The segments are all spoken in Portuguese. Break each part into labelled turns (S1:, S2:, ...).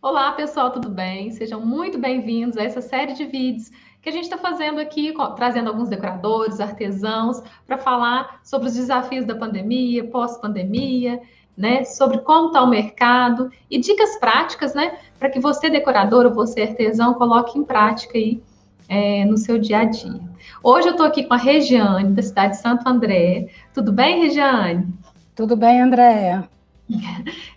S1: Olá, pessoal, tudo bem? Sejam muito bem-vindos a essa série de vídeos que a gente está fazendo aqui, trazendo alguns decoradores, artesãos, para falar sobre os desafios da pandemia, pós-pandemia, né? Sobre como está o mercado e dicas práticas, né? Para que você, decorador ou você, artesão, coloque em prática aí no seu dia a dia. Hoje eu estou aqui com a Regiane, da cidade de Santo André. Tudo bem, Regiane?
S2: Tudo bem, Andréia?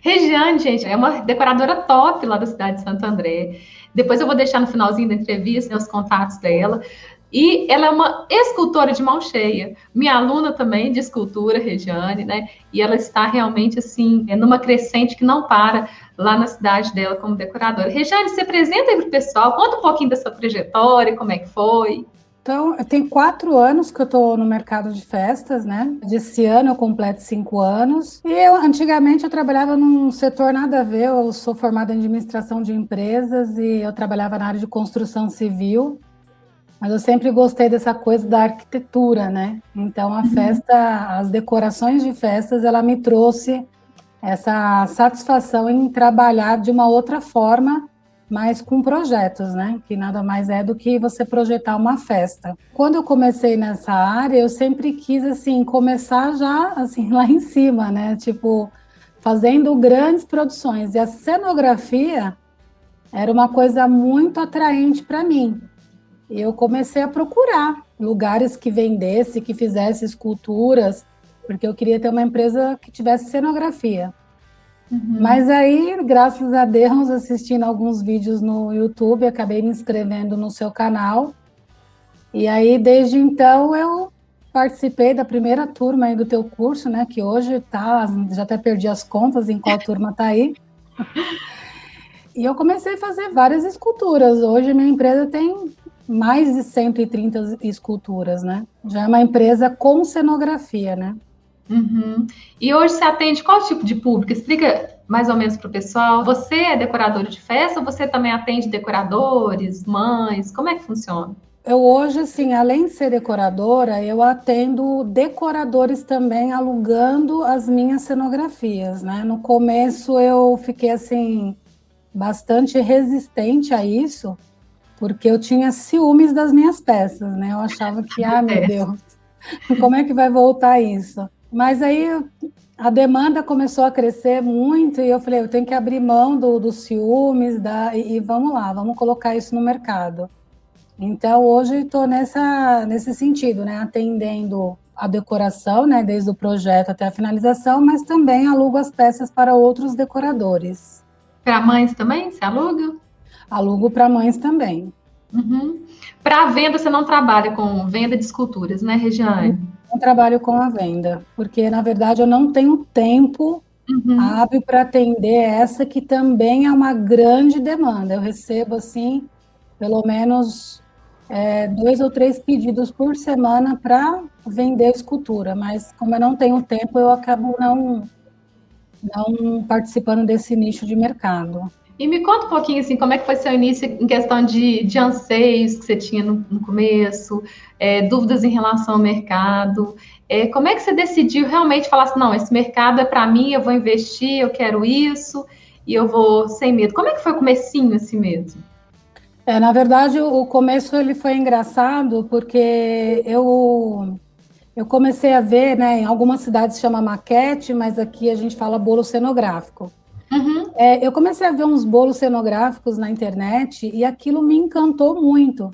S1: Regiane, gente, é uma decoradora top lá da cidade de Santo André. Depois eu vou deixar no finalzinho da entrevista, né, os contatos dela. E ela é uma escultora de mão cheia, minha aluna também de escultura, Regiane, né? E ela está realmente assim, numa crescente que não para lá na cidade dela como decoradora. Regiane, se apresenta aí para o pessoal, conta um pouquinho da sua trajetória, como é que foi.
S2: Então, tem 4 anos que eu estou no mercado de festas, né? Desse ano eu completo 5 anos. E antigamente eu trabalhava num setor nada a ver, eu sou formada em administração de empresas e eu trabalhava na área de construção civil, mas eu sempre gostei dessa coisa da arquitetura, né? Então a festa, as decorações de festas, ela me trouxe essa satisfação em trabalhar de uma outra forma, mas com projetos, né? Que nada mais é do que você projetar uma festa. Quando eu comecei nessa área, eu sempre quis assim começar já assim lá em cima, né? Tipo, fazendo grandes produções. E a cenografia era uma coisa muito atraente para mim. E eu comecei a procurar lugares que vendesse, que fizesse esculturas, porque eu queria ter uma empresa que tivesse cenografia.
S1: Uhum.
S2: Mas aí, graças a Deus, assistindo alguns vídeos no YouTube, acabei me inscrevendo no seu canal. E aí, desde então, eu participei da primeira turma aí do teu curso, né? Que hoje tá, já até perdi as contas em qual turma tá aí. E eu comecei a fazer várias esculturas. Hoje minha empresa tem mais de 130 esculturas, né? Já é uma empresa com cenografia, né?
S1: Uhum. E hoje você atende qual tipo de público? Explica mais ou menos para o pessoal. Você é decoradora de festa ou você também atende decoradores, mães? Como é que funciona?
S2: Eu hoje, assim, além de ser decoradora, eu atendo decoradores também alugando as minhas cenografias, né? No começo eu fiquei, assim, bastante resistente a isso, porque eu tinha ciúmes das minhas peças, né? Eu achava que, ah, meu
S1: Acontece.
S2: Deus, como é que vai voltar isso? Mas aí a demanda começou a crescer muito e eu falei, eu tenho que abrir mão dos ciúmes e vamos lá, vamos colocar isso no mercado. Então, hoje estou nesse sentido, né? Atendendo a decoração, né? Desde o projeto até a finalização, mas também alugo as peças para outros decoradores.
S1: Para mães também? Você aluga?
S2: Alugo para mães também.
S1: Uhum. Para venda, você não trabalha com venda de esculturas, né, Regiane?
S2: Não trabalho com a venda, porque na verdade eu não tenho tempo
S1: Uhum.
S2: hábil para atender essa que também é uma grande demanda. Eu recebo assim, pelo menos 2 ou 3 pedidos por semana para vender escultura, mas como eu não tenho tempo, eu acabo não participando desse nicho de mercado.
S1: E me conta um pouquinho assim, como é que foi seu início em questão de anseios que você tinha no começo, dúvidas em relação ao mercado. Como é que você decidiu realmente falar assim, não, esse mercado é para mim, eu vou investir, eu quero isso, e eu vou sem medo. Como é que foi o comecinho assim mesmo?
S2: Na verdade, o começo ele foi engraçado porque eu comecei a ver, né, em algumas cidades chama maquete, mas aqui a gente fala bolo cenográfico.
S1: Uhum,
S2: Eu comecei a ver uns bolos cenográficos na internet e aquilo me encantou muito.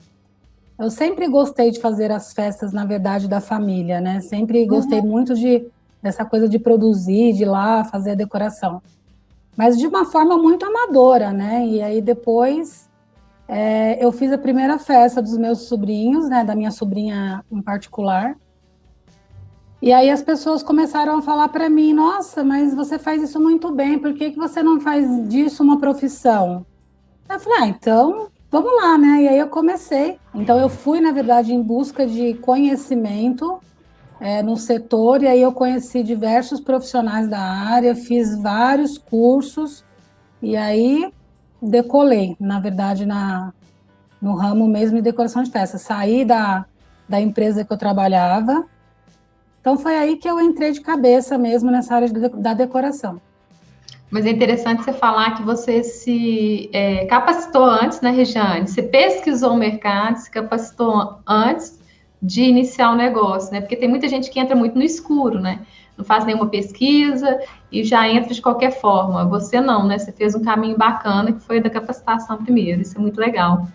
S2: Eu sempre gostei de fazer as festas, na verdade, da família, né? Sempre gostei
S1: uhum.
S2: muito dessa coisa de produzir, de ir lá fazer a decoração. Mas de uma forma muito amadora, né? E aí depois eu fiz a primeira festa dos meus sobrinhos, né? Da minha sobrinha em particular. E aí as pessoas começaram a falar para mim: nossa, mas você faz isso muito bem, por que você não faz disso uma profissão? Eu falei, então vamos lá, né? E aí eu comecei. Então eu fui, na verdade, em busca de conhecimento no setor, e aí eu conheci diversos profissionais da área, fiz vários cursos, e aí decolei, na verdade, no ramo mesmo de decoração de festa. Saí da empresa que eu trabalhava, então foi aí que eu entrei de cabeça mesmo nessa área da decoração.
S1: Mas é interessante você falar que você se capacitou antes, né, Regiane? Você pesquisou o mercado, se capacitou antes de iniciar o negócio, né? Porque tem muita gente que entra muito no escuro, né? Não faz nenhuma pesquisa e já entra de qualquer forma. Você não, né? Você fez um caminho bacana que foi da capacitação primeiro. Isso é muito legal.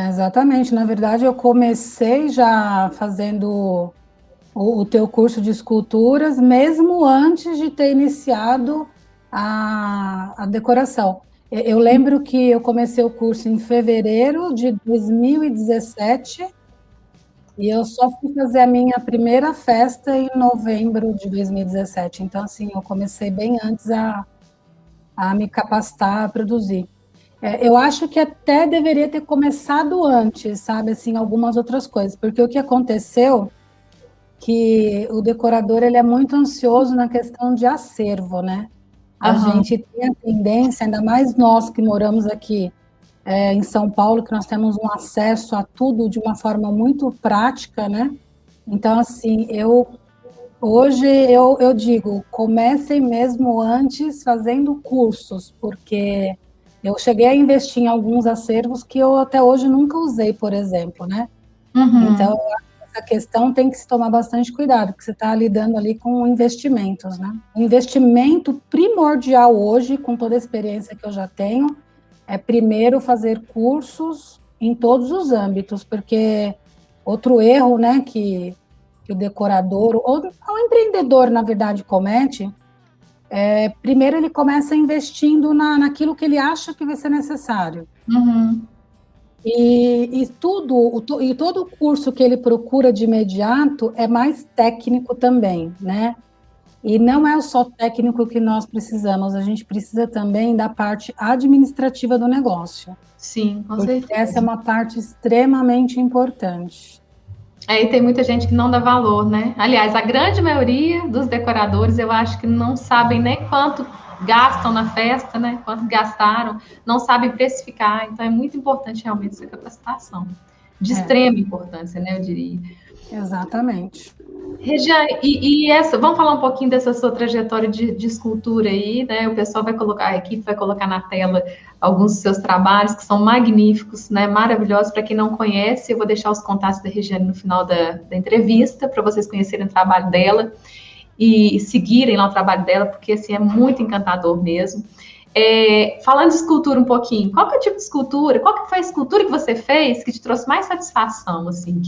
S2: Exatamente. Na verdade, eu comecei já fazendo o teu curso de esculturas, mesmo antes de ter iniciado a decoração. Eu lembro que eu comecei o curso em fevereiro de 2017 e eu só fui fazer a minha primeira festa em novembro de 2017. Então, assim, eu comecei bem antes a me capacitar, a produzir. Eu acho que até deveria ter começado antes, sabe, assim, algumas outras coisas, porque o que aconteceu que o decorador ele é muito ansioso na questão de acervo, né? A
S1: Aham.
S2: gente tem a tendência, ainda mais nós que moramos aqui em São Paulo, que nós temos um acesso a tudo de uma forma muito prática, né? Então, assim, hoje eu digo, comecem mesmo antes fazendo cursos, porque eu cheguei a investir em alguns acervos que eu até hoje nunca usei, por exemplo, né? Então,
S1: Uhum.
S2: essa questão tem que se tomar bastante cuidado, porque você está lidando ali com investimentos, né? O investimento primordial hoje, com toda a experiência que eu já tenho, é primeiro fazer cursos em todos os âmbitos, porque outro erro, né, que o decorador, ou o empreendedor, na verdade, comete, primeiro ele começa investindo naquilo que ele acha que vai ser necessário.
S1: Uhum.
S2: E todo curso que ele procura de imediato é mais técnico também, né? E não é só técnico que nós precisamos, a gente precisa também da parte administrativa do negócio,
S1: Sim, com
S2: porque essa é
S1: certeza.
S2: uma parte extremamente importante.
S1: Aí tem muita gente que não dá valor, né? Aliás, a grande maioria dos decoradores, eu acho que não sabem nem quanto gastam na festa, né? Quanto gastaram, não sabem precificar. Então é muito importante realmente essa capacitação. De
S2: É,
S1: extrema importância, né? Eu diria.
S2: exatamente.
S1: Regiane, e essa, vamos falar um pouquinho dessa sua trajetória de escultura aí, né? O pessoal vai colocar, a equipe vai colocar na tela alguns dos seus trabalhos que são magníficos, né? Maravilhosos. Para quem não conhece, eu vou deixar os contatos da Regiane no final da entrevista para vocês conhecerem o trabalho dela e seguirem lá o trabalho dela, porque assim é muito encantador mesmo. Falando de escultura um pouquinho, qual que é o tipo de escultura? Qual que foi a escultura que você fez que te trouxe mais satisfação, assim,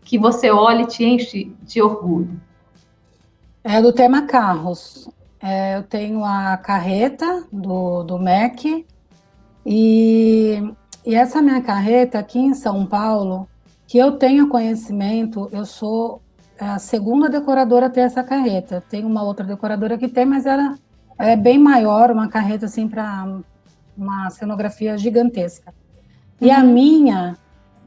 S1: que você olha e te enche de orgulho?
S2: É do tema carros. Eu tenho a carreta do MEC e essa minha carreta aqui em São Paulo, que eu tenho conhecimento, eu sou a segunda decoradora a ter essa carreta. Tem uma outra decoradora que tem, mas ela é bem maior, uma carreta assim para uma cenografia gigantesca. E a
S1: Uhum.
S2: minha,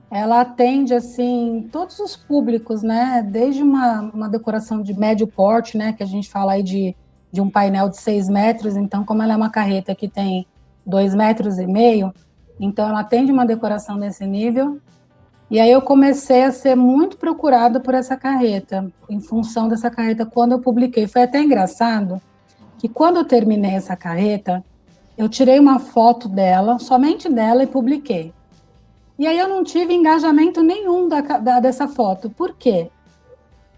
S2: ela atende assim todos os públicos, né? Desde uma decoração de médio porte, né? Que a gente fala aí de um painel de 6 metros. Então, como ela é uma carreta que tem 2,5 metros, então ela atende uma decoração desse nível. E aí eu comecei a ser muito procurada por essa carreta, em função dessa carreta, quando eu publiquei. Foi até engraçado que quando eu terminei essa carreta, eu tirei uma foto dela, somente dela, e publiquei. E aí eu não tive engajamento nenhum dessa foto. Por quê?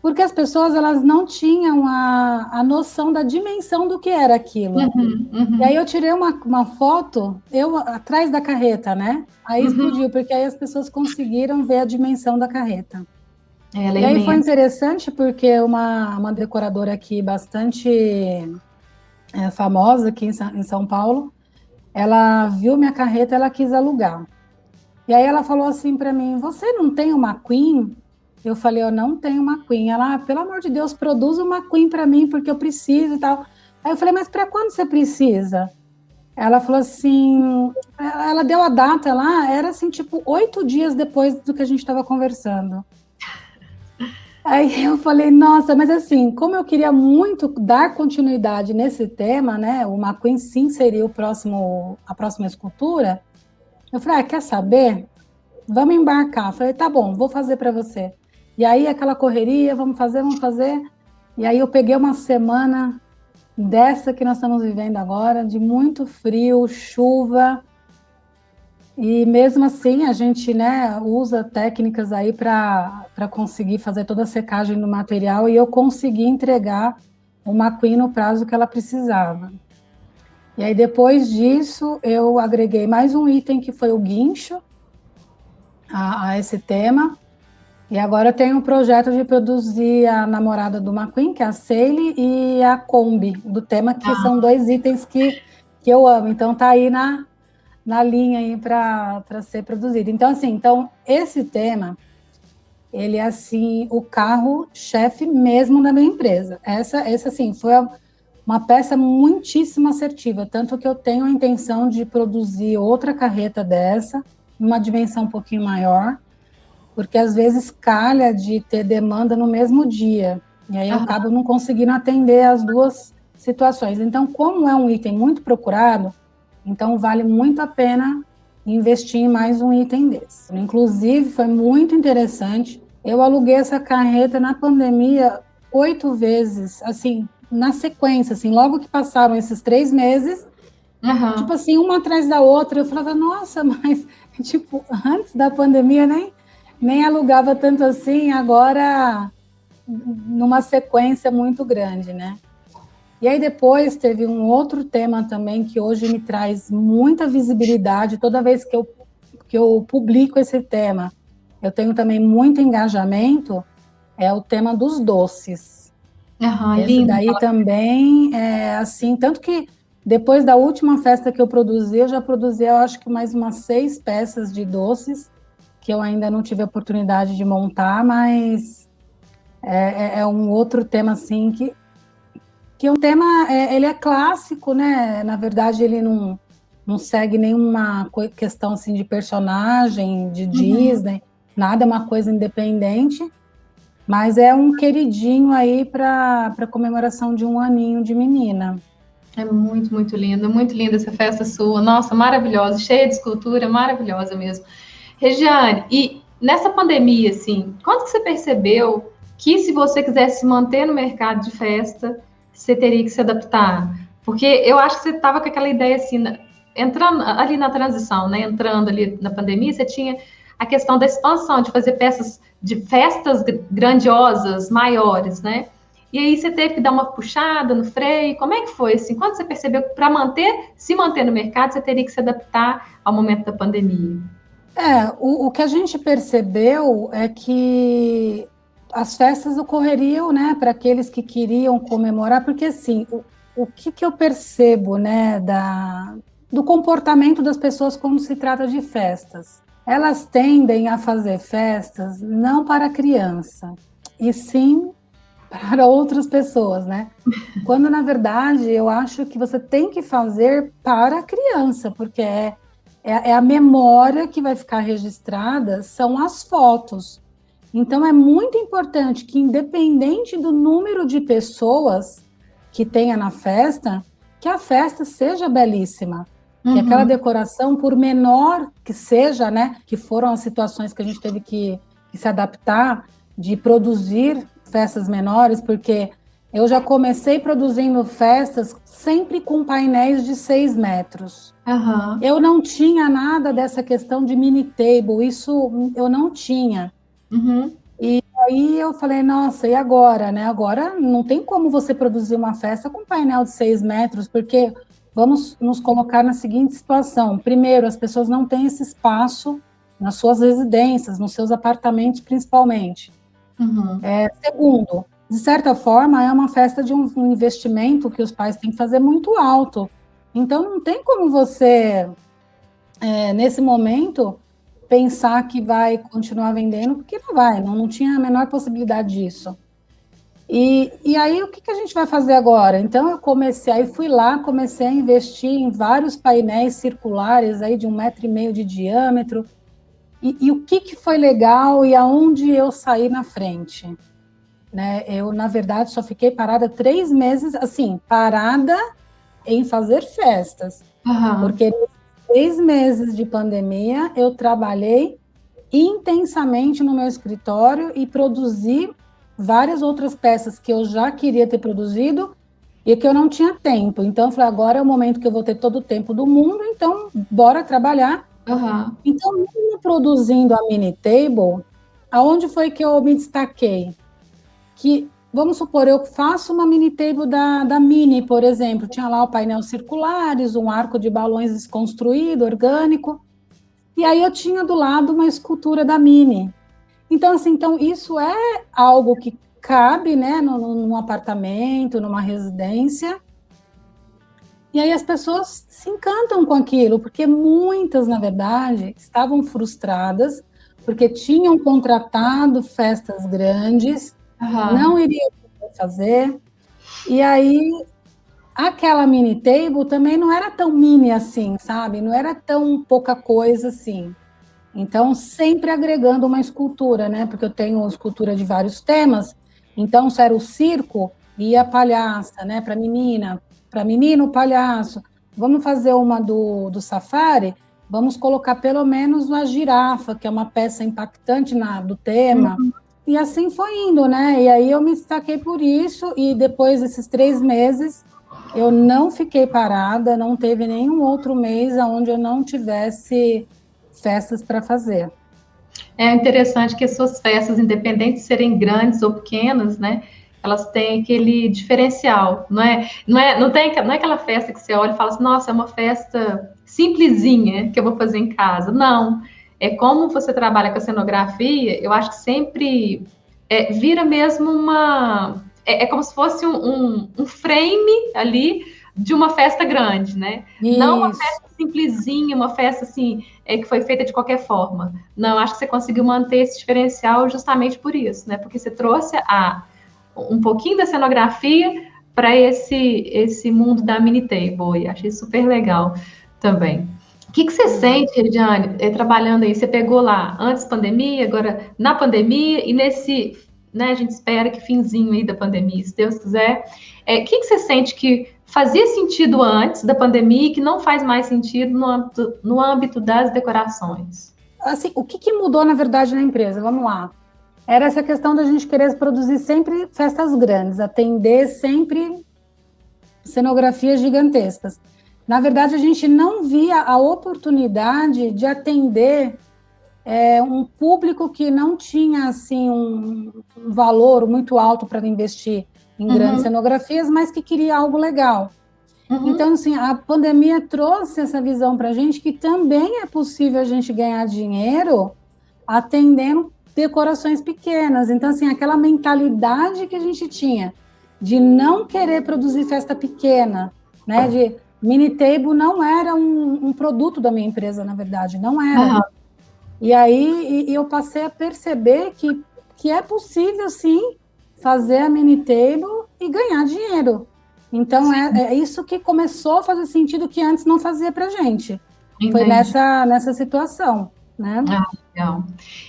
S2: Porque as pessoas elas não tinham a noção da dimensão do que era aquilo.
S1: Uhum,
S2: E aí
S1: uhum,
S2: eu tirei uma foto, eu atrás da carreta, né? Aí
S1: uhum.
S2: explodiu, porque aí as pessoas conseguiram ver a dimensão da carreta.
S1: Ela é
S2: E aí foi
S1: imensa.
S2: interessante porque uma decoradora aqui bastante famosa aqui em São Paulo, ela viu minha carreta, ela quis alugar. E aí ela falou assim para mim: "Você não tem uma Queen?" Eu falei: "Eu não tenho uma Queen." Ela: "Pelo amor de Deus, produz uma Queen para mim porque eu preciso e tal." Aí eu falei: "Mas para quando você precisa?" Ela falou assim, ela deu a data lá, era assim, tipo, 8 dias depois do que a gente estava conversando. Aí eu falei, nossa, mas assim, como eu queria muito dar continuidade nesse tema, né? O McQueen sim seria a próxima escultura. Eu falei, quer saber? Vamos embarcar. Eu falei, tá bom, vou fazer para você. E aí aquela correria, vamos fazer. E aí eu peguei uma semana dessa que nós estamos vivendo agora, de muito frio, chuva, e mesmo assim a gente, né, usa técnicas aí para conseguir fazer toda a secagem do material, e eu consegui entregar uma queen no prazo que ela precisava. E aí depois disso eu agreguei mais um item que foi o guincho a esse tema. E agora eu tenho um projeto de produzir a namorada do McQueen, que é a Sally, e a Kombi, do tema, que são 2 itens que eu amo. Então tá aí na linha aí para ser produzido. Então, assim, esse tema, ele é, assim, o carro-chefe mesmo da minha empresa. Essa assim, foi uma peça muitíssimo assertiva, tanto que eu tenho a intenção de produzir outra carreta dessa, numa dimensão um pouquinho maior, porque às vezes calha de ter demanda no mesmo dia, e aí eu acabo não conseguindo atender as duas situações. Então, como é um item muito procurado, então vale muito a pena investir em mais um item desse. Inclusive, foi muito interessante, eu aluguei essa carreta na pandemia 8 vezes, assim, na sequência, assim, logo que passaram esses 3 meses, tipo assim, uma atrás da outra, eu falava, nossa, mas, tipo, antes da pandemia, nem alugava tanto assim, agora numa sequência muito grande, né? E aí depois teve um outro tema também que hoje me traz muita visibilidade, toda vez que eu publico esse tema, eu tenho também muito engajamento, é o tema dos doces. Esse
S1: lindo.
S2: daí também é assim, tanto que depois da última festa que eu produzi, eu já produzi, eu acho que mais umas 6 peças de doces, que eu ainda não tive a oportunidade de montar, mas é um outro tema, assim, que é um tema, ele é clássico, né? Na verdade, ele não segue nenhuma questão, assim, de personagem, de Disney, nada, é uma coisa independente, mas é um queridinho aí para comemoração de 1 aninho de menina.
S1: É muito, muito linda essa festa sua. Nossa, maravilhosa, cheia de escultura, maravilhosa mesmo. Regiane, e nessa pandemia, assim, quando que você percebeu que se você quisesse se manter no mercado de festa, você teria que se adaptar? Porque eu acho que você estava com aquela ideia assim, entrando ali na transição, né? Entrando ali na pandemia, você tinha a questão da expansão, de fazer peças de festas grandiosas, maiores, né? E aí você teve que dar uma puxada no freio. Como é que foi assim? Quando você percebeu que para se manter no mercado, você teria que se adaptar ao momento da pandemia?
S2: O que a gente percebeu é que as festas ocorreriam, né, para aqueles que queriam comemorar, porque assim, o que eu percebo, né, do comportamento das pessoas quando se trata de festas? Elas tendem a fazer festas não para criança, e sim para outras pessoas, né? Quando, na verdade, eu acho que você tem que fazer para a criança, porque é a memória que vai ficar registrada, são as fotos. Então, é muito importante que, independente do número de pessoas que tenha na festa, que a festa seja belíssima. Que aquela decoração, por menor que seja, né, que foram as situações que a gente teve que se adaptar, de produzir festas menores, porque eu já comecei produzindo festas sempre com painéis de 6 metros. Eu não tinha nada dessa questão de mini table, isso eu não tinha. E aí eu falei, nossa, e agora, né? Agora não tem como você produzir uma festa com painel de 6 metros, porque vamos nos colocar na seguinte situação. Primeiro, as pessoas não têm esse espaço nas suas residências, nos seus apartamentos, principalmente. Segundo, de certa forma, é uma festa de um investimento que os pais têm que fazer muito alto. Então, não tem como você, nesse momento, pensar que vai continuar vendendo, porque não vai, não tinha a menor possibilidade disso. E aí, o que a gente vai fazer agora? Então, eu comecei a investir em vários painéis circulares aí de 1,5 metro de diâmetro. E o que foi legal e aonde eu saí na frente? Né? Eu, na verdade, só fiquei parada 3 meses, assim, parada em fazer festas. Porque nesses 3 meses de pandemia, eu trabalhei intensamente no meu escritório e produzi várias outras peças que eu já queria ter produzido e que eu não tinha tempo. Então, eu falei, agora é o momento que eu vou ter todo o tempo do mundo, então, bora trabalhar.
S1: Aham.
S2: Então, mesmo produzindo a mini table, aonde foi que eu me destaquei? Que, vamos supor, eu faço uma mini table da Mini, por exemplo, tinha lá o painel circulares, um arco de balões desconstruído, orgânico, e aí eu tinha do lado uma escultura da Mini. Então, assim, então isso é algo que cabe, né, num apartamento, numa residência, e aí as pessoas se encantam com aquilo, porque muitas, na verdade, estavam frustradas, porque tinham contratado festas grandes,
S1: Aham.
S2: não iriam poder fazer, e aí aquela mini table também não era tão mini assim, sabe? Não era tão pouca coisa assim. Então, sempre agregando uma escultura, né? Porque eu tenho escultura de vários temas. Então, se era o circo, ia a palhaça, né? Para menina, para menino, o palhaço. Vamos fazer uma do safari? Vamos colocar pelo menos uma girafa, que é uma peça impactante do tema. E assim foi indo, né? E aí eu me destaquei por isso, e depois desses 3 meses, eu não fiquei parada, não teve nenhum outro mês onde eu não tivesse festas para fazer.
S1: É interessante que as suas festas, independente de serem grandes ou pequenas, né? Elas têm aquele diferencial, não é? Não é aquela festa que você olha e fala assim, nossa, é uma festa simplesinha que eu vou fazer em casa. Não. É como você trabalha com a cenografia, eu acho que sempre vira mesmo uma. É como se fosse um frame ali de uma festa grande, né? Não uma
S2: Isso.
S1: festa simplesinha, uma festa assim, que foi feita de qualquer forma. Não, acho que você conseguiu manter esse diferencial justamente por isso, né? Porque você trouxe um pouquinho da cenografia para esse mundo da mini table. E achei super legal também. O que você sente, Regiane, trabalhando aí? Você pegou lá antes da pandemia, agora na pandemia e nesse, né? A gente espera que finzinho aí da pandemia, se Deus quiser. O que você sente que fazia sentido antes da pandemia e que não faz mais sentido no âmbito das decorações?
S2: Assim, o que mudou, na verdade, na empresa? Vamos lá. Era essa questão da gente querer produzir sempre festas grandes, atender sempre cenografias gigantescas. Na verdade, a gente não via a oportunidade de atender um público que não tinha assim um valor muito alto para investir em grandes
S1: Uhum,
S2: cenografias, mas que queria algo legal. Então,
S1: uhum,
S2: assim, a pandemia trouxe essa visão para a gente que também é possível a gente ganhar dinheiro atendendo decorações pequenas. Então, assim, aquela mentalidade que a gente tinha de não querer produzir festa pequena, né? De mini table não era um produto da minha empresa, na verdade, não era.
S1: aham,
S2: E aí eu passei a perceber que é possível, sim, fazer a mini table e ganhar dinheiro. Então, é isso que começou a fazer sentido que antes não fazia para a gente. Foi
S1: entendi.
S2: nessa situação, né?
S1: Ah, legal.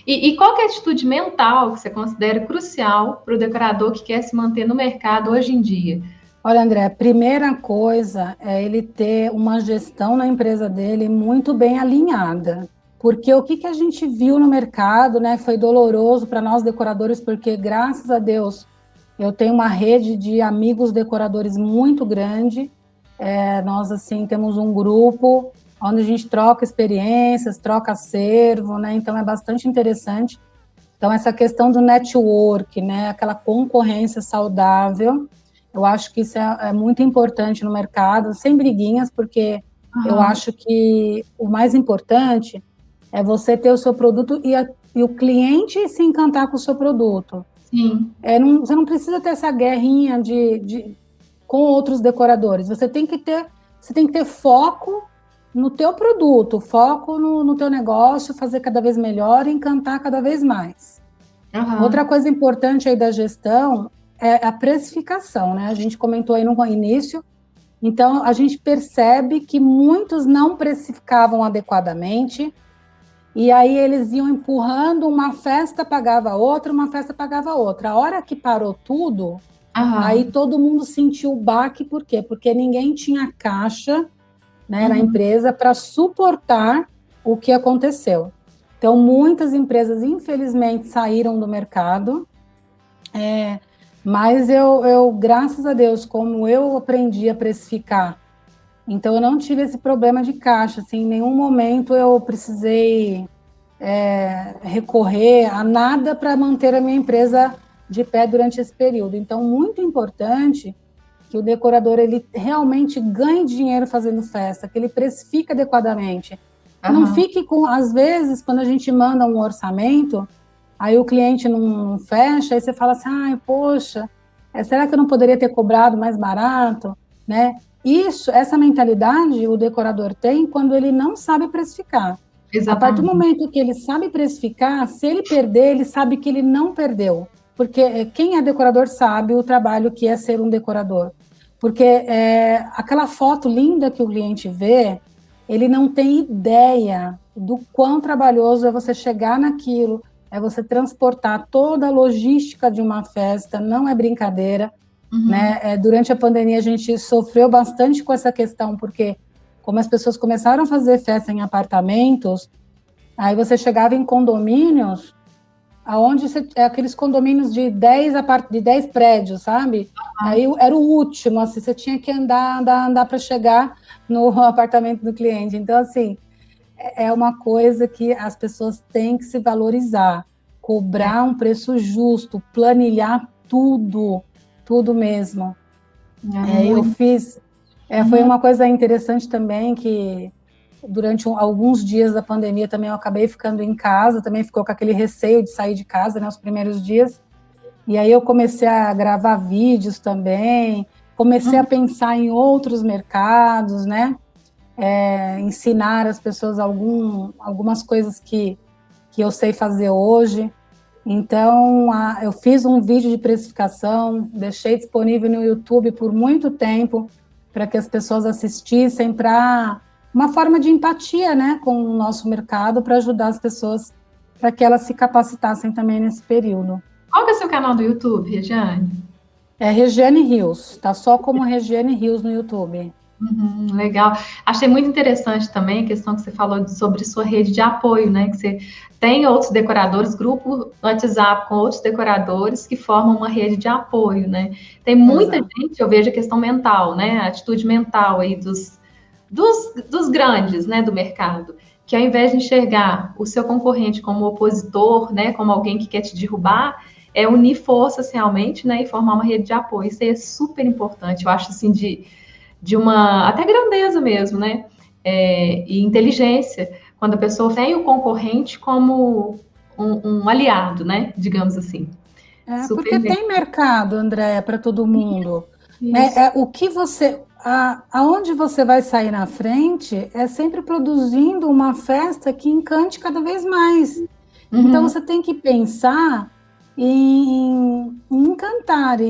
S1: E qual que é a atitude mental que você considera crucial para o decorador que quer se manter no mercado hoje em dia?
S2: Olha, André, a primeira coisa é ele ter uma gestão na empresa dele muito bem alinhada. Porque o que a gente viu no mercado, né, foi doloroso para nós decoradores, porque graças a Deus eu tenho uma rede de amigos decoradores muito grande. Nós, assim, temos um grupo onde a gente troca experiências, troca acervo, né? Então é bastante interessante. Então, essa questão do network, né, aquela concorrência saudável, eu acho que isso é muito importante no mercado, sem briguinhas, porque eu
S1: Aham,
S2: acho que o mais importante é você ter o seu produto e o cliente se encantar com o seu produto.
S1: sim.
S2: Você não precisa ter essa guerrinha com outros decoradores. Você tem que ter foco no teu produto, foco no teu negócio, fazer cada vez melhor e encantar cada vez mais. Outra
S1: Aham,
S2: coisa importante aí da gestão é a precificação, né? A gente comentou aí no início, então a gente percebe que muitos não precificavam adequadamente, e aí eles iam empurrando, uma festa pagava outra, uma festa pagava outra. A hora que parou tudo, aí
S1: aham,
S2: todo mundo sentiu o baque, por quê? Porque ninguém tinha caixa, né, na
S1: uhum,
S2: empresa para suportar o que aconteceu. Então, muitas empresas, infelizmente, saíram do mercado. Mas eu, graças a Deus, como eu aprendi a precificar, então eu não tive esse problema de caixa, assim, em nenhum momento eu precisei recorrer a nada para manter a minha empresa de pé durante esse período. Então, muito importante que o decorador ele realmente ganhe dinheiro fazendo festa, que ele precifique adequadamente. Não fique com, às vezes, quando a gente manda um orçamento, aí o cliente não fecha, aí você fala assim, ai, poxa, será que eu não poderia ter cobrado mais barato, né? Essa mentalidade o decorador tem quando ele não sabe precificar.
S1: Exatamente.
S2: A partir do momento que ele sabe precificar, se ele perder, ele sabe que ele não perdeu. Porque quem é decorador sabe o trabalho que é ser um decorador. Porque aquela foto linda que o cliente vê, ele não tem ideia do quão trabalhoso é você chegar naquilo, é você transportar toda a logística de uma festa, não é brincadeira. Né? Durante a pandemia, a gente sofreu bastante com essa questão, porque como as pessoas começaram a fazer festa em apartamentos, aí você chegava em condomínios, aonde aqueles condomínios de 10 prédios, sabe? Aí era o último, assim, você tinha que andar para chegar no apartamento do cliente. Então, assim, é uma coisa que as pessoas têm que se valorizar, cobrar um preço justo, planilhar tudo mesmo. Eu fiz... Foi uma coisa interessante também, que durante alguns dias da pandemia também eu acabei ficando em casa, também ficou com aquele receio de sair de casa, né, os primeiros dias. E aí eu comecei a gravar vídeos também, comecei a pensar em outros mercados, né? Ensinar as pessoas algumas coisas que eu sei fazer hoje. Então, eu fiz um vídeo de precificação, deixei disponível no YouTube por muito tempo, para que as pessoas assistissem, para uma forma de empatia, né, com o nosso mercado, para ajudar as pessoas, para que elas se capacitassem também nesse período.
S1: Qual que é o seu canal do YouTube, Regiane?
S2: É Regiane Rios, tá só como Regiane Rios no YouTube.
S1: Legal. Achei muito interessante também a questão que você falou sobre sua rede de apoio, né? Que você tem outros decoradores, grupo no WhatsApp com outros decoradores que formam uma rede de apoio, né? Tem muita gente, eu vejo a questão mental, né? A atitude mental aí dos grandes, né? Do mercado, que ao invés de enxergar o seu concorrente como opositor, né? Como alguém que quer te derrubar, é unir forças realmente, né? E formar uma rede de apoio. Isso aí é super importante. Eu acho assim de uma até grandeza mesmo, né? E inteligência, quando a pessoa tem o concorrente como um aliado, né? Digamos assim.
S2: Porque tem mercado, André, para todo mundo. O que aonde você vai sair na frente é sempre produzindo uma festa que encante cada vez mais. Então você tem que pensar em encantar.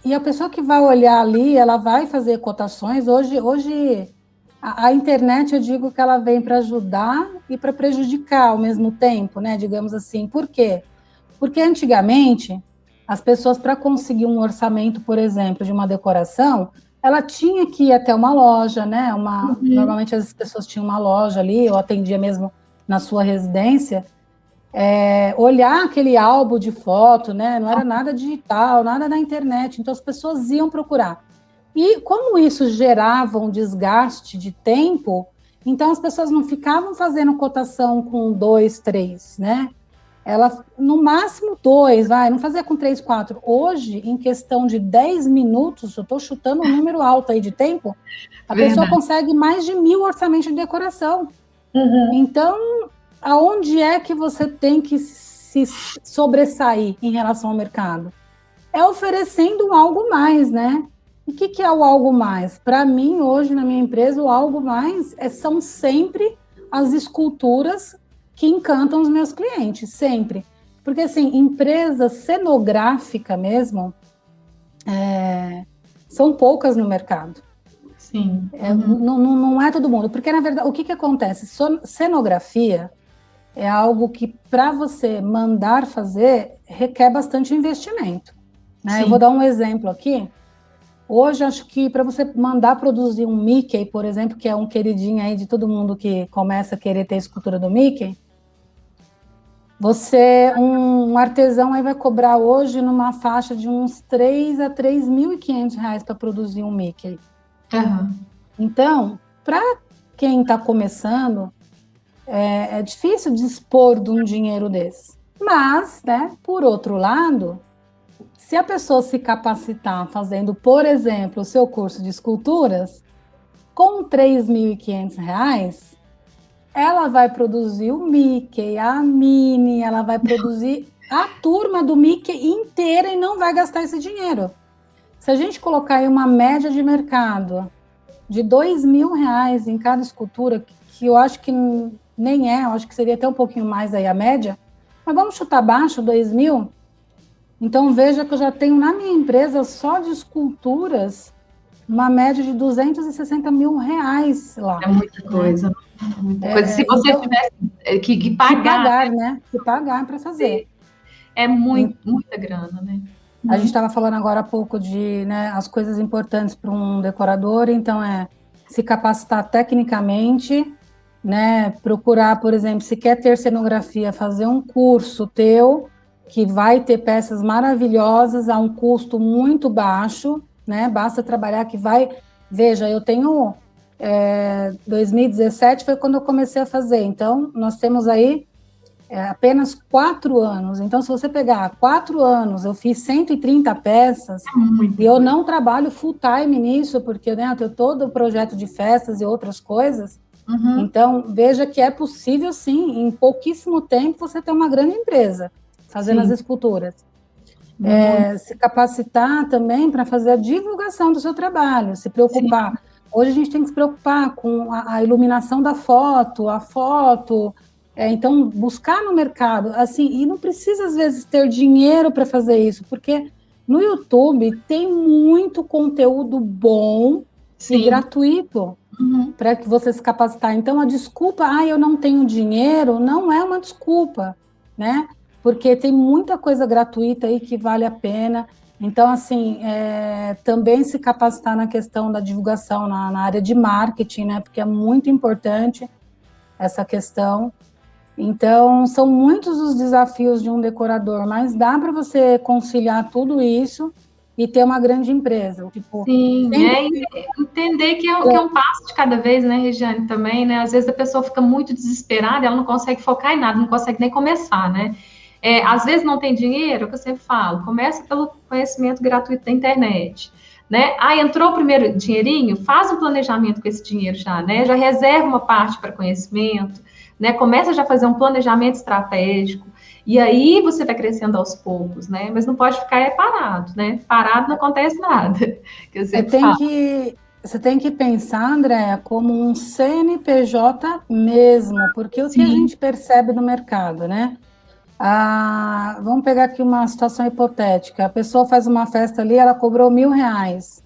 S2: E a pessoa que vai olhar ali, ela vai fazer cotações. Hoje a internet, eu digo que ela vem para ajudar e para prejudicar ao mesmo tempo, né? Digamos assim. Por quê? Porque antigamente, as pessoas, para conseguir um orçamento, por exemplo, de uma decoração, ela tinha que ir até uma loja, né? Normalmente as pessoas tinham uma loja ali, ou atendia mesmo na sua residência, olhar aquele álbum de foto, né? Não era nada digital, nada na internet, então as pessoas iam procurar. E como isso gerava um desgaste de tempo, então as pessoas não ficavam fazendo cotação com 2, 3, né? Ela, no máximo 2, não fazia com 3, 4. Hoje, em questão de 10 minutos, eu estou chutando um número alto aí de tempo, a pessoa consegue mais de 1.000 orçamentos de decoração. Então, aonde é que você tem que se sobressair em relação ao mercado? É oferecendo algo mais, né? E o que é o algo mais? Para mim, hoje, na minha empresa, o algo mais são sempre as esculturas que encantam os meus clientes, sempre. Porque, assim, empresa cenográfica mesmo, são poucas no mercado.
S1: Sim.
S2: Não é todo mundo. Porque, na verdade, o que acontece? Cenografia é algo que, para você mandar fazer, requer bastante investimento. Né? Eu vou dar um exemplo aqui. Hoje, acho que para você mandar produzir um Mickey, por exemplo, que é um queridinho aí de todo mundo que começa a querer ter a escultura do Mickey, Um artesão aí vai cobrar hoje numa faixa de uns 3 a 3.500 reais para produzir um Mickey.
S1: Uhum.
S2: Então, para quem está começando, é difícil dispor de um dinheiro desse. Mas, né, por outro lado, se a pessoa se capacitar fazendo, por exemplo, o seu curso de esculturas, com R$3.500, ela vai produzir o Mickey, a Minnie, ela vai produzir a turma do Mickey inteira e não vai gastar esse dinheiro. Se a gente colocar aí uma média de mercado de R$2.000 em cada escultura, que eu acho que nem eu acho que seria até um pouquinho mais aí a média, mas vamos chutar baixo, 2.000. Então, veja que eu já tenho na minha empresa, só de esculturas, uma média de R$260.000 lá.
S1: É muita coisa. Né? Muita coisa. Se você
S2: então,
S1: tivesse que pagar...
S2: Que pagar para fazer.
S1: É muita grana, né?
S2: A gente estava falando agora há pouco de, né, as coisas importantes para um decorador, então se capacitar tecnicamente, né, procurar, por exemplo, se quer ter cenografia, fazer um curso teu, que vai ter peças maravilhosas a um custo muito baixo, né, basta trabalhar que vai... Veja, eu tenho... 2017 foi quando eu comecei a fazer, então nós temos aí apenas 4 anos. Então, se você pegar 4 anos, eu fiz 130 peças, e eu não trabalho full time nisso, porque, né, eu tenho todo o projeto de festas e outras coisas. Uhum. Então, veja que é possível, sim, em pouquíssimo tempo, você ter uma grande empresa fazendo as esculturas. Se capacitar também para fazer a divulgação do seu trabalho, se preocupar. Sim. Hoje a gente tem que se preocupar com a iluminação da foto, a foto... então, buscar no mercado, assim, e não precisa, às vezes, ter dinheiro para fazer isso, porque no YouTube tem muito conteúdo bom e gratuito para que você se capacitar. Então, a desculpa, eu não tenho dinheiro, não é uma desculpa, né? Porque tem muita coisa gratuita aí que vale a pena. Então, assim, também se capacitar na questão da divulgação na área de marketing, né? Porque é muito importante essa questão. Então, são muitos os desafios de um decorador, mas dá para você conciliar tudo isso e ter uma grande empresa. Tipo,
S1: sim, entender que é um passo de cada vez, né, Regiane, também, né? Às vezes a pessoa fica muito desesperada, ela não consegue focar em nada, não consegue nem começar, né? Às vezes não tem dinheiro, é o que eu sempre falo, começa pelo conhecimento gratuito da internet, né? Entrou o primeiro dinheirinho, faz um planejamento com esse dinheiro já, né? Já reserva uma parte para conhecimento, né? Começa já a fazer um planejamento estratégico, e aí você vai crescendo aos poucos, né? Mas não pode ficar parado, né? Parado não acontece nada. Que eu sempre falo.
S2: Você tem que pensar, Andréa, como um CNPJ mesmo, porque o que a gente percebe no mercado, né? Vamos pegar aqui uma situação hipotética. A pessoa faz uma festa ali, ela cobrou R$1.000.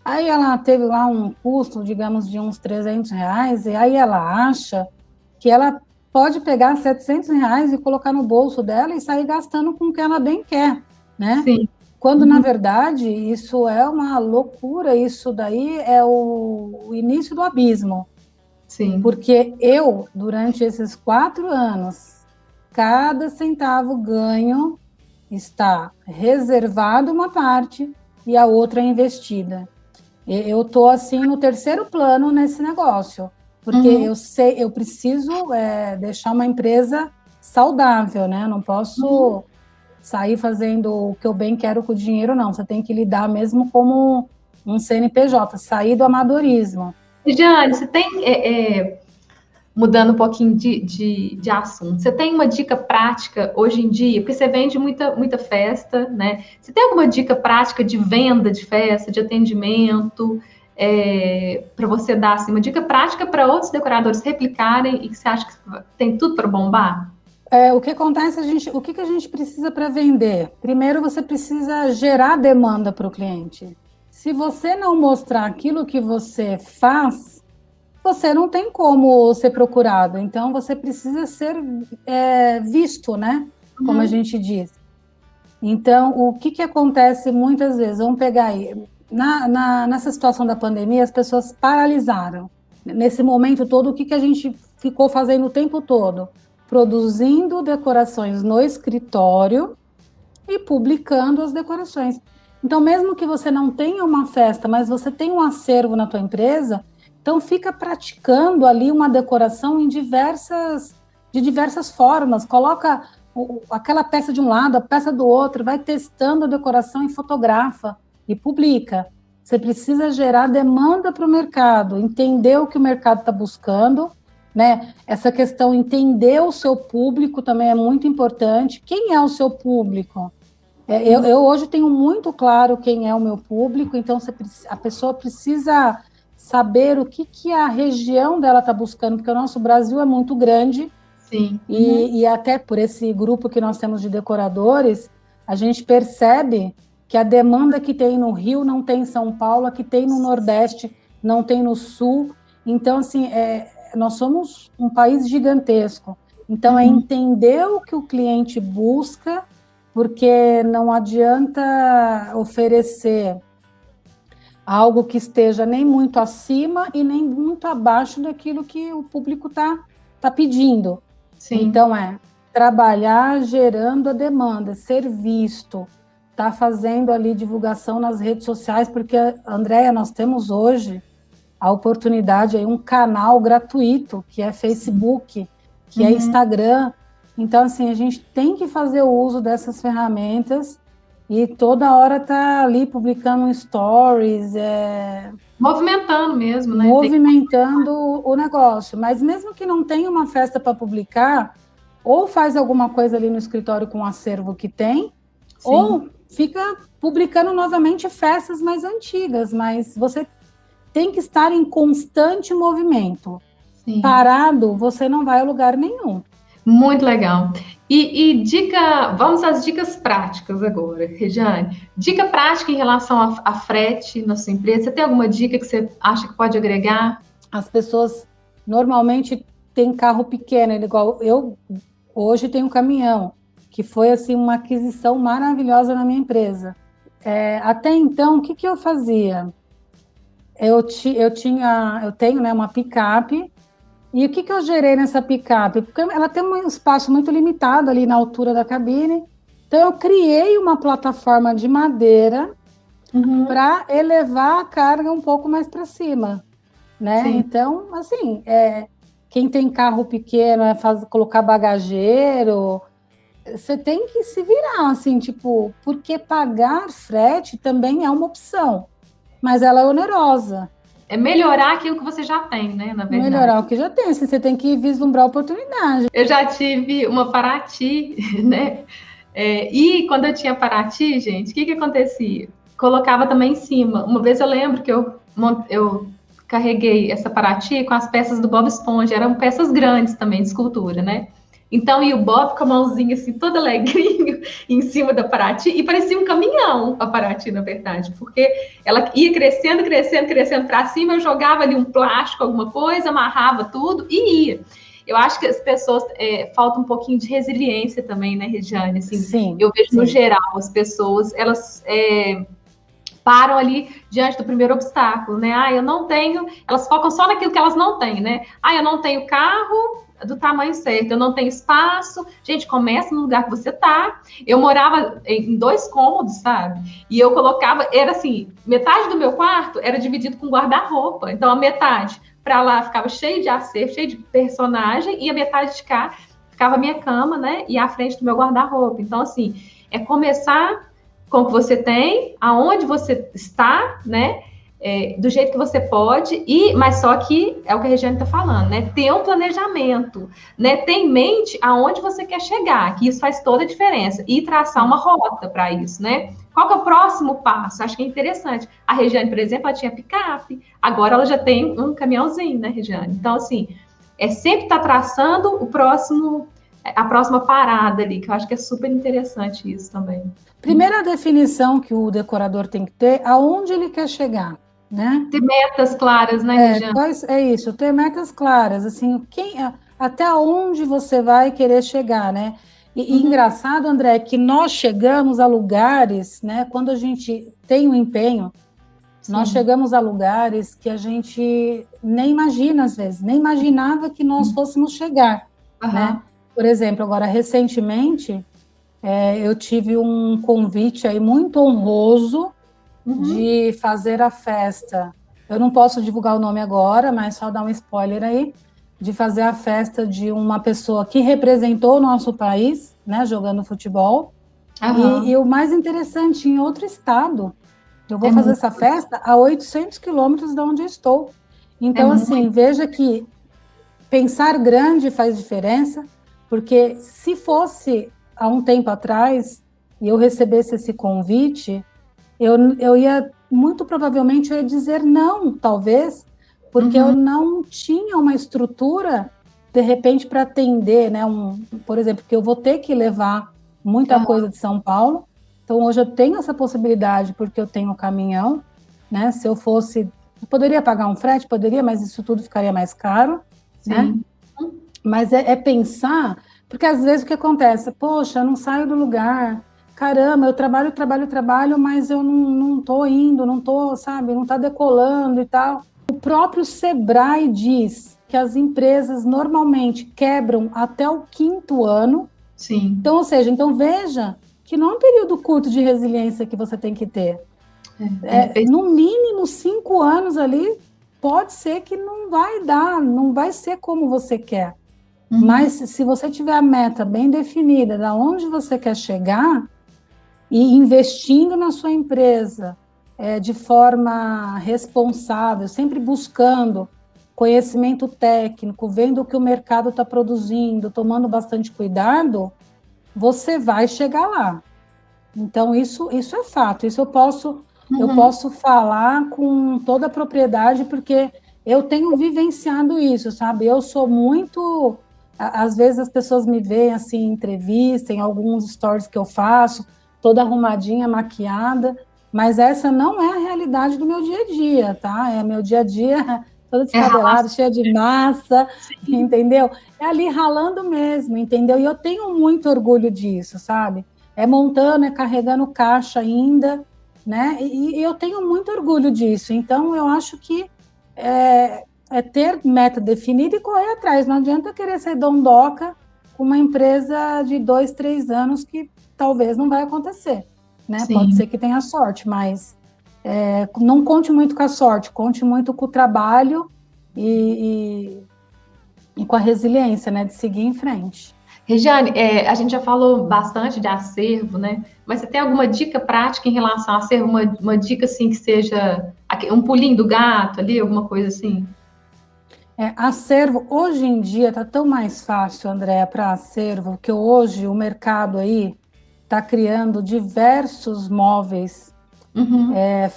S2: Aí ela teve lá um custo, digamos, de uns R$300, e aí ela acha que ela pode pegar R$700 e colocar no bolso dela e sair gastando com o que ela bem quer, né? Sim. Quando, na verdade, isso é uma loucura, isso daí é o início do abismo. Sim. Porque eu, durante esses 4 anos, cada centavo ganho está reservado uma parte e a outra é investida. Eu estou, assim, no terceiro plano nesse negócio, porque eu preciso deixar uma empresa saudável, né? Eu não posso sair fazendo o que eu bem quero com o dinheiro, não. Você tem que lidar mesmo como um CNPJ, sair do amadorismo.
S1: Regiane, você tem... mudando um pouquinho de assunto, você tem uma dica prática hoje em dia? Porque você vende muita festa, né? Você tem alguma dica prática de venda de festa, de atendimento, para você dar assim, uma dica prática para outros decoradores replicarem e que você acha que tem tudo para bombar?
S2: O que acontece, o que a gente precisa para vender? Primeiro, você precisa gerar demanda para o cliente. Se você não mostrar aquilo que você faz, você não tem como ser procurado. Então, você precisa ser visto, né? Como a gente diz. Então, o que acontece muitas vezes? Vamos pegar aí. Nessa situação da pandemia, as pessoas paralisaram. Nesse momento todo, o que a gente ficou fazendo o tempo todo? produzindo decorações no escritório e publicando as decorações. Então, mesmo que você não tenha uma festa, mas você tem um acervo na tua empresa, então fica praticando ali uma decoração de diversas formas. Coloca aquela peça de um lado, a peça do outro, vai testando a decoração e fotografa e publica. Você precisa gerar demanda para o mercado, entender o que o mercado está buscando, né? Essa questão, entender o seu público também é muito importante. Quem é o seu público? Eu hoje tenho muito claro quem é o meu público, então a pessoa precisa saber o que a região dela está buscando, porque o nosso Brasil é muito grande.
S1: Sim.
S2: E até por esse grupo que nós temos de decoradores, a gente percebe que a demanda que tem no Rio não tem em São Paulo, a que tem no Nordeste não tem no Sul. Então, assim, nós somos um país gigantesco. Então, é entender o que o cliente busca, porque não adianta oferecer algo que esteja nem muito acima e nem muito abaixo daquilo que o público tá pedindo. Sim. Então, trabalhar gerando a demanda, ser visto, tá fazendo ali divulgação nas redes sociais, porque, Andréia, nós temos hoje a oportunidade, aí, um canal gratuito, que é Facebook, que é Instagram. Então, assim, a gente tem que fazer o uso dessas ferramentas e toda hora tá ali publicando stories,
S1: movimentando mesmo, né?
S2: Movimentando o negócio. Mas mesmo que não tenha uma festa para publicar, ou faz alguma coisa ali no escritório com o acervo que tem, sim, ou fica publicando novamente festas mais antigas, mas você tem que estar em constante movimento. Sim. Parado, você não vai a lugar nenhum.
S1: Muito legal. E vamos às dicas práticas agora, Regiane. Dica prática em relação a frete na sua empresa. Você tem alguma dica que você acha que pode agregar?
S2: As pessoas normalmente têm carro pequeno, igual eu hoje tenho um caminhão, que foi assim uma aquisição maravilhosa na minha empresa. Até então, o que eu fazia? Eu tenho, né, uma picape. E o que eu gerei nessa picape? Porque ela tem um espaço muito limitado ali na altura da cabine. Então, eu criei uma plataforma de madeira para elevar a carga um pouco mais para cima, né? Sim. Então, assim, quem tem carro pequeno colocar bagageiro, você tem que se virar, assim, tipo, porque pagar frete também é uma opção, mas ela é onerosa.
S1: É melhorar aquilo que você já tem, né, na verdade.
S2: Melhorar o que já tem, assim, você tem que vislumbrar oportunidade.
S1: Eu já tive uma Paraty, né? E quando eu tinha Paraty, gente, o que acontecia? Colocava também em cima. Uma vez eu lembro que eu carreguei essa Paraty com as peças do Bob Esponja, eram peças grandes também, de escultura, né? Então, e o Bob com a mãozinha assim, todo alegrinho, em cima da Paraty, e parecia um caminhão a Paraty, na verdade, porque ela ia crescendo, crescendo, crescendo para cima, eu jogava ali um plástico, alguma coisa, amarrava tudo e ia. Eu acho que as pessoas faltam um pouquinho de resiliência também, né, Regiane? Assim, sim, eu vejo, sim, no geral, as pessoas, elas param ali diante do primeiro obstáculo, né? Eu não tenho, elas focam só naquilo que elas não têm, né? Eu não tenho carro do tamanho certo, eu não tenho espaço. Gente, começa no lugar que você tá. Eu morava em 2 cômodos, sabe? E eu colocava, era assim, metade do meu quarto era dividido com guarda-roupa. Então, a metade para lá ficava cheio de acervo, cheio de personagem, e a metade de cá ficava a minha cama, né? E à frente do meu guarda-roupa. Então, assim, é começar com o que você tem, aonde você está, né? Do jeito que você pode, mas só que é o que a Regiane está falando, né? Ter um planejamento, né? Ter em mente aonde você quer chegar, que isso faz toda a diferença, e traçar uma rota para isso, né? Qual que é o próximo passo? Acho que é interessante. A Regiane, por exemplo, ela tinha picape, agora ela já tem um caminhãozinho, né, Regiane? Então, assim, sempre estar traçando a próxima parada ali, que eu acho que é super interessante isso também.
S2: Primeira definição que o decorador tem que ter, aonde ele quer chegar, né?
S1: Ter metas claras, né, Regiane?
S2: É isso, ter metas claras, assim, até onde você vai querer chegar, né? E engraçado, André, que nós chegamos a lugares, né, quando a gente tem um empenho, sim, nós chegamos a lugares que a gente nem imagina, às vezes, nem imaginava que nós fôssemos chegar, né? por exemplo, agora, recentemente, eu tive um convite aí muito honroso de fazer a festa. Eu não posso divulgar o nome agora, mas só dar um spoiler aí, de fazer a festa de uma pessoa que representou o nosso país, né, jogando futebol. E o mais interessante, em outro estado. Eu vou fazer essa festa a 800 quilômetros de onde eu estou. Então, assim, veja que pensar grande faz diferença, porque se fosse há um tempo atrás e eu recebesse esse convite, eu ia, muito provavelmente, eu ia dizer não, talvez, porque eu não tinha uma estrutura, de repente, para atender, né? Por exemplo, que eu vou ter que levar muita coisa de São Paulo. Então, hoje eu tenho essa possibilidade, porque eu tenho um caminhão, né? Se eu fosse, eu poderia pagar um frete? Poderia, mas isso tudo ficaria mais caro, né? Mas é pensar, porque às vezes o que acontece? Poxa, eu não saio do lugar, caramba, eu trabalho, mas eu não estou indo, não estou, sabe, não está decolando e tal. O próprio Sebrae diz que as empresas normalmente quebram até o 5º ano.
S1: Sim.
S2: Então, ou seja, então veja que não é um período curto de resiliência que você tem que ter. No mínimo 5 anos ali, pode ser que não vai dar, não vai ser como você quer. Mas se você tiver a meta bem definida, da onde você quer chegar, e investindo na sua empresa de forma responsável, sempre buscando conhecimento técnico, vendo o que o mercado está produzindo, tomando bastante cuidado, você vai chegar lá. Então, isso é fato, isso eu posso falar com toda a propriedade, porque eu tenho vivenciado isso, sabe? Eu sou muito... Às vezes as pessoas me veem assim em entrevista, em alguns stories que eu faço, toda arrumadinha, maquiada, mas essa não é a realidade do meu dia a dia, tá? É meu dia a dia todo descabelado, cheia de massa, entendeu? É ali ralando mesmo, entendeu? E eu tenho muito orgulho disso, sabe? É montando, é carregando caixa ainda, né? E eu tenho muito orgulho disso. Então, eu acho que é ter meta definida e correr atrás. Não adianta querer ser dondoca com uma empresa de 2, 3 anos que talvez não vai acontecer, né? Pode ser que tenha sorte, mas não conte muito com a sorte, conte muito com o trabalho e com a resiliência, né? De seguir em frente.
S1: Regiane, a gente já falou bastante de acervo, né? Mas você tem alguma dica prática em relação ao acervo? Uma dica assim que seja um pulinho do gato ali, alguma coisa assim?
S2: Acervo, hoje em dia está tão mais fácil, Andréa, para acervo, que hoje o mercado aí está criando diversos móveis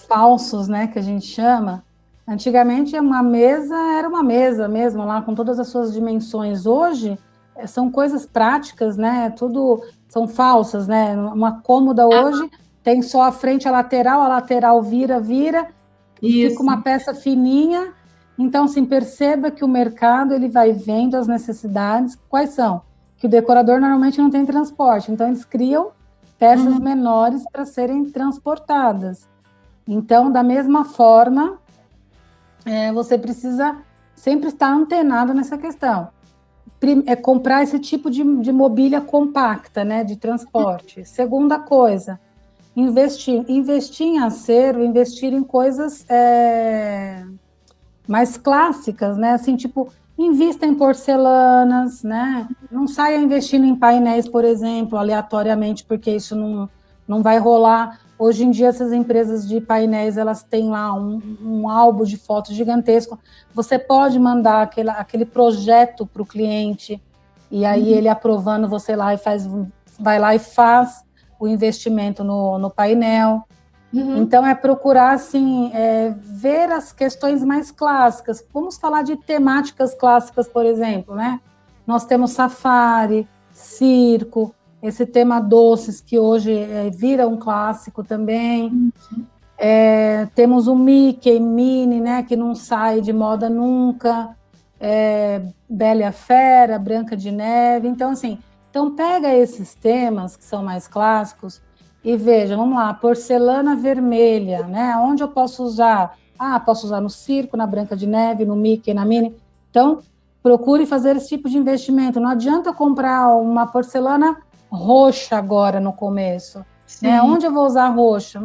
S2: falsos, né, que a gente chama. Antigamente uma mesa era uma mesa mesmo, lá com todas as suas dimensões. Hoje são coisas práticas, né? Tudo são falsas, né? Uma cômoda hoje tem só a frente, a lateral vira, fica uma peça fininha. Então, assim, perceba que o mercado ele vai vendo as necessidades. Quais são? Que o decorador normalmente não tem transporte, então eles criam peças menores para serem transportadas. Então, da mesma forma, você precisa sempre estar antenado nessa questão. Comprar esse tipo de mobília compacta, né, de transporte. Segunda coisa, investir em acervo, investir em coisas mais clássicas, né, assim, tipo, invista em porcelanas, né, não saia investindo em painéis, por exemplo, aleatoriamente, porque isso não vai rolar. Hoje em dia, essas empresas de painéis, elas têm lá um álbum de fotos gigantesco. Você pode mandar aquele projeto para o cliente, e aí ele aprovando, você vai lá e faz o investimento no painel. Então, procurar, assim, ver as questões mais clássicas. Vamos falar de temáticas clássicas, por exemplo, né? Nós temos safari, circo, esse tema doces, que hoje vira um clássico também. Temos o Mickey, Minnie, né, que não sai de moda nunca. Bela e a Fera, Branca de Neve. Então, assim, pega esses temas que são mais clássicos e veja, vamos lá, porcelana vermelha, né? Onde eu posso usar? Posso usar no circo, na Branca de Neve, no Mickey, na Minnie. Então, procure fazer esse tipo de investimento. Não adianta eu comprar uma porcelana roxa agora no começo. Né? Onde eu vou usar roxa?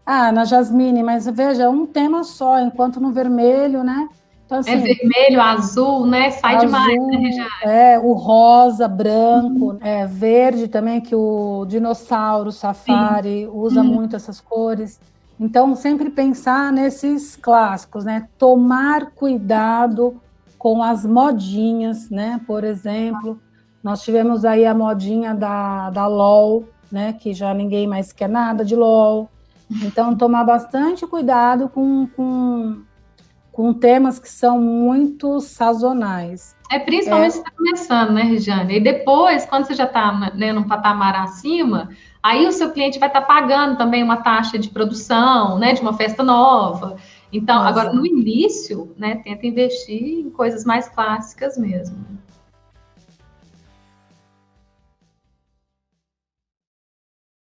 S2: Na jasmine, mas veja, um tema só, enquanto no vermelho, né? Então, assim,
S1: vermelho, azul, né? Sai
S2: azul,
S1: demais, né, Regiane?
S2: o rosa, branco, verde também, que o dinossauro, safari, usa muito essas cores. Então, sempre pensar nesses clássicos, né? Tomar cuidado com as modinhas, né? Por exemplo, nós tivemos aí a modinha da LOL, né? Que já ninguém mais quer nada de LOL. Então, tomar bastante cuidado com temas que são muito sazonais.
S1: Principalmente se está começando, né, Regiane? E depois, quando você já está, né, num patamar acima, aí o seu cliente vai estar pagando também uma taxa de produção, né, de uma festa nova. Então, agora, no início, né, tenta investir em coisas mais clássicas mesmo.